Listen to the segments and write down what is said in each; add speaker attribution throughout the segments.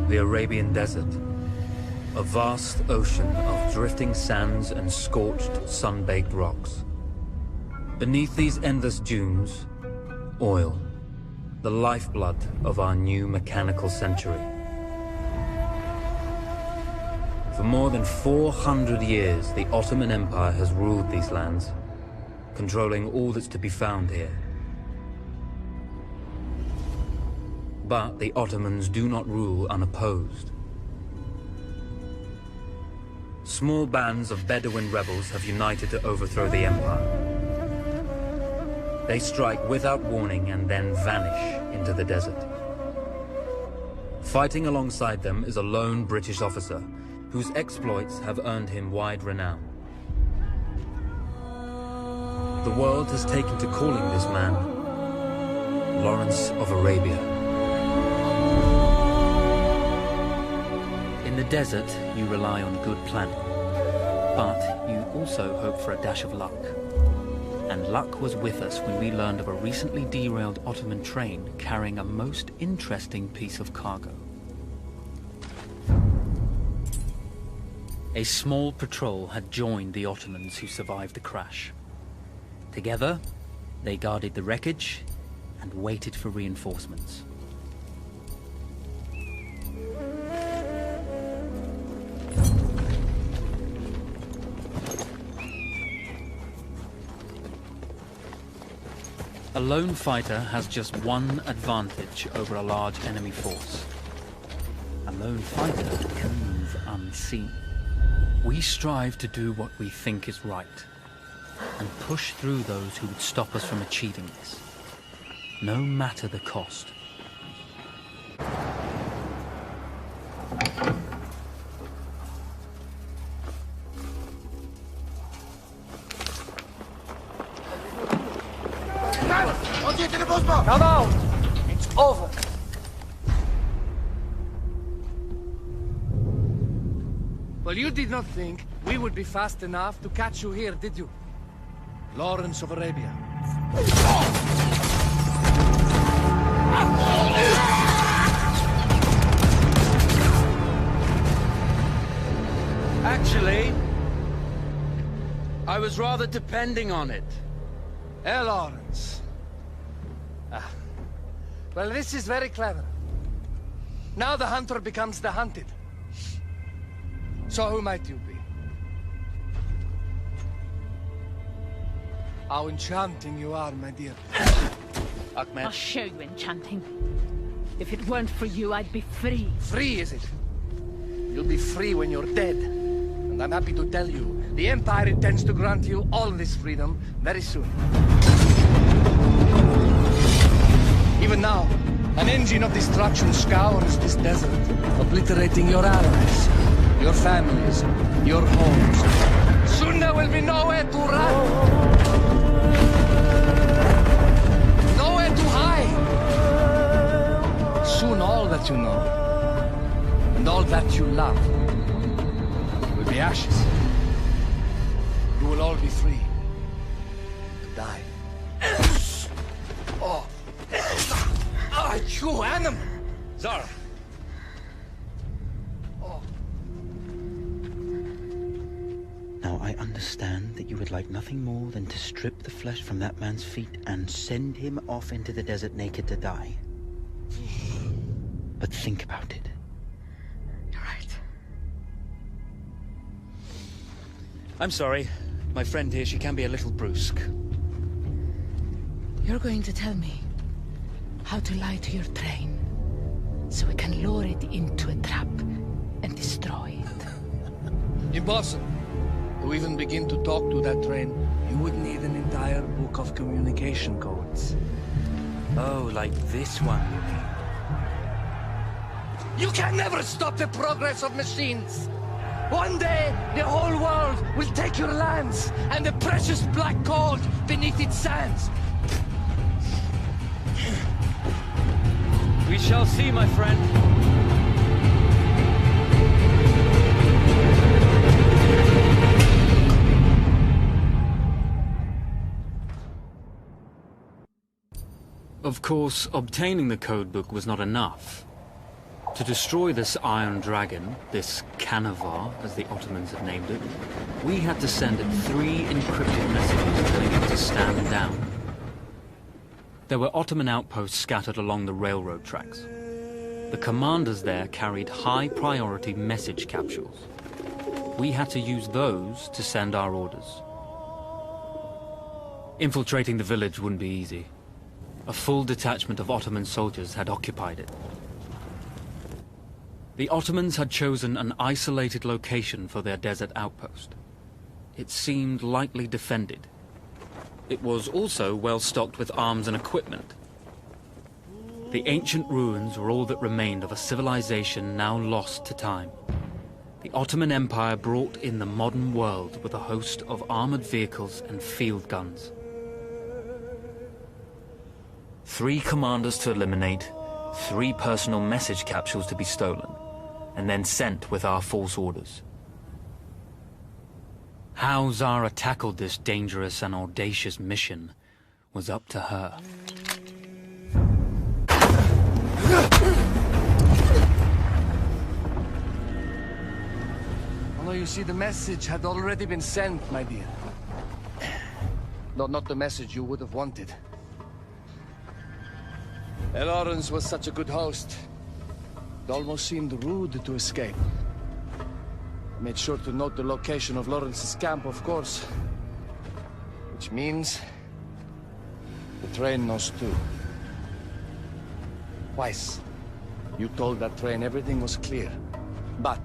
Speaker 1: The Arabian Desert. A vast ocean of drifting sands and scorched, sun-baked rocks. Beneath these endless dunes, oil. The lifeblood of our new mechanical century. For more than 400 years, the Ottoman Empire has ruled these lands, controlling all that's to be found here. But the Ottomans do not rule unopposed. Small bands of Bedouin rebels have united to overthrow the empire. They strike without warning and then vanish into the desert. Fighting alongside them is a lone British officer, whose exploits have earned him wide renown. The world has taken to calling this man Lawrence of Arabia. In the desert, you rely on good planning, but you also hope for a dash of luck. And luck was with us when we learned of a recently derailed Ottoman train carrying a most interesting piece of cargo. A small patrol had joined the Ottomans who survived the crash. Together, they guarded the wreckage and waited for reinforcements. A lone fighter has just one advantage over a large enemy force. A lone fighter can move unseen. We strive to do what we think is right, and push through those who would stop us from achieving this, no matter the cost.
Speaker 2: Come out! It's over! Well, you did not think we would be fast enough to catch you here, did you? Lawrence of Arabia.
Speaker 3: Actually, I was rather depending on it.
Speaker 2: Lawrence. Well, this is very clever. Now the hunter becomes the hunted. So who might you be? How enchanting you are, my dear. Ahmed.
Speaker 4: I'll show you enchanting. If it weren't for you, I'd be free.
Speaker 2: Free, is it? You'll be free when you're dead. And I'm happy to tell you, the Empire intends to grant you all this freedom very soon. Even now, an engine of destruction scours this desert, obliterating your allies, your families, your homes. Soon there will be nowhere to run. Nowhere to hide. Soon all that you know, and all that you love, will be ashes. You will all be free to die. Oh. Ah, you animal!
Speaker 3: Zara!
Speaker 2: Oh.
Speaker 5: Now I understand that you would like nothing more than to strip the flesh from that man's feet and send him off into the desert naked to die. But think about it.
Speaker 4: You're right.
Speaker 3: I'm sorry. My friend here, she can be a little brusque.
Speaker 4: You're going to tell me how to lie to your train, so we can lure it into a trap and destroy it.
Speaker 2: Impossible. To even begin to talk to that train, you would need an entire book of communication codes.
Speaker 3: Oh, like this one, you mean?
Speaker 2: You can never stop the progress of machines! One day, the whole world will take your lands, and the precious black gold beneath its sands.
Speaker 3: We shall see, my friend.
Speaker 1: Of course, obtaining the codebook was not enough. To destroy this Iron Dragon, this Canavar, as the Ottomans had named it, we had to send it 3 encrypted messages telling it to stand down. There were Ottoman outposts scattered along the railroad tracks. The commanders there carried high-priority message capsules. We had to use those to send our orders. Infiltrating the village wouldn't be easy. A full detachment of Ottoman soldiers had occupied it. The Ottomans had chosen an isolated location for their desert outpost. It seemed lightly defended. It was also well stocked with arms and equipment. The ancient ruins were all that remained of a civilization now lost to time. The Ottoman Empire brought in the modern world with a host of armored vehicles and field guns. 3 commanders to eliminate, 3 personal message capsules to be stolen, and then sent with our false orders. How Zara tackled this dangerous and audacious mission was up to her.
Speaker 2: Although you see, the message had already been sent, my dear. Not the message you would have wanted. Lawrence was such a good host. It almost seemed rude to escape. I made sure to note the location of Lawrence's camp, of course. Which means... the train knows too. Twice, you told that train everything was clear. But...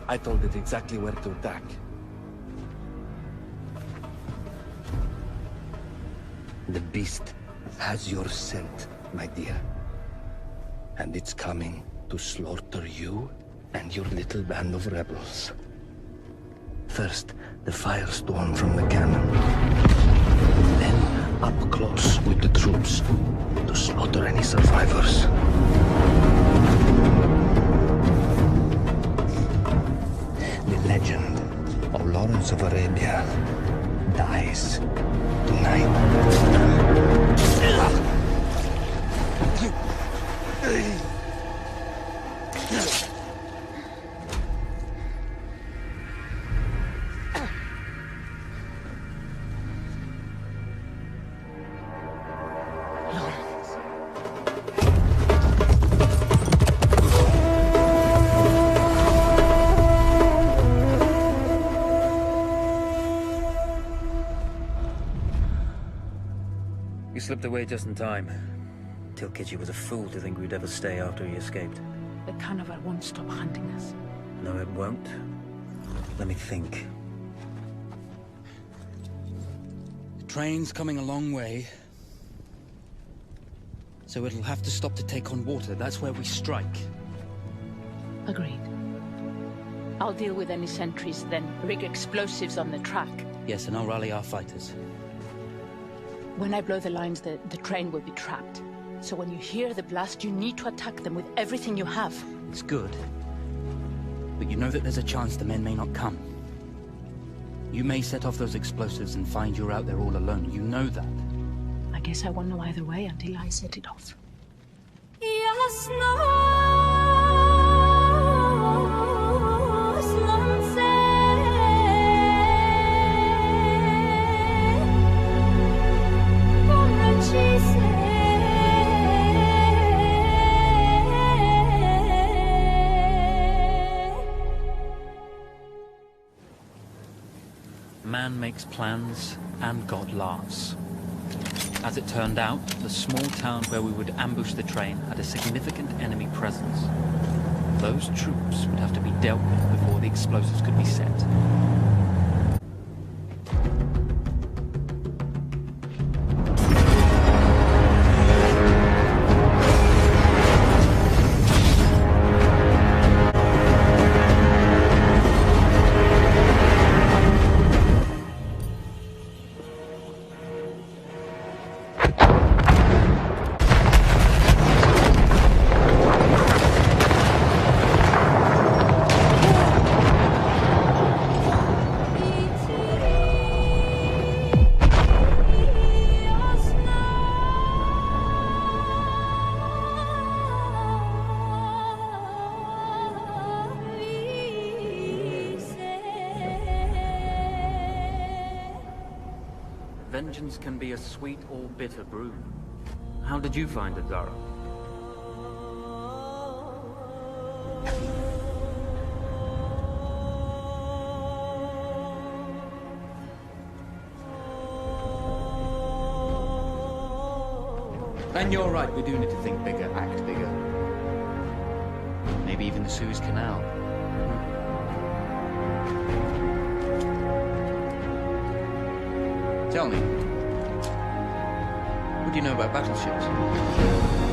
Speaker 2: I told it exactly where to attack. The beast has your scent, my dear. And it's coming to slaughter you and your little band of rebels. First, the firestorm from the cannon. Then, up close with the troops to slaughter any survivors. The legend of Lawrence of Arabia dies tonight.
Speaker 3: You slipped away just in time. Tilkitchi was a fool to think we'd ever stay after he escaped.
Speaker 4: The Canavar won't stop hunting us.
Speaker 3: No, it won't. Let me think.
Speaker 1: The train's coming a long way, so it'll have to stop to take on water. That's where we strike.
Speaker 4: Agreed. I'll deal with any sentries, then rig explosives on the track.
Speaker 1: Yes, and I'll rally our fighters.
Speaker 4: When I blow the lines, the train will be trapped. So when you hear the blast, you need to attack them with everything you have.
Speaker 1: It's good. But you know that there's a chance the men may not come. You may set off those explosives and find you're out there all alone. You know that.
Speaker 4: I guess I won't know either way until I set it off.
Speaker 1: Man makes plans, and God laughs. As it turned out, the small town where we would ambush the train had a significant enemy presence. Those troops would have to be dealt with before the explosives could be set. vengeance can be a sweet or bitter brew. How did you find it, Zara?
Speaker 6: And you're right, we do need to think bigger, act bigger. Maybe even the Suez Canal. Tell me, what do you know about battleships?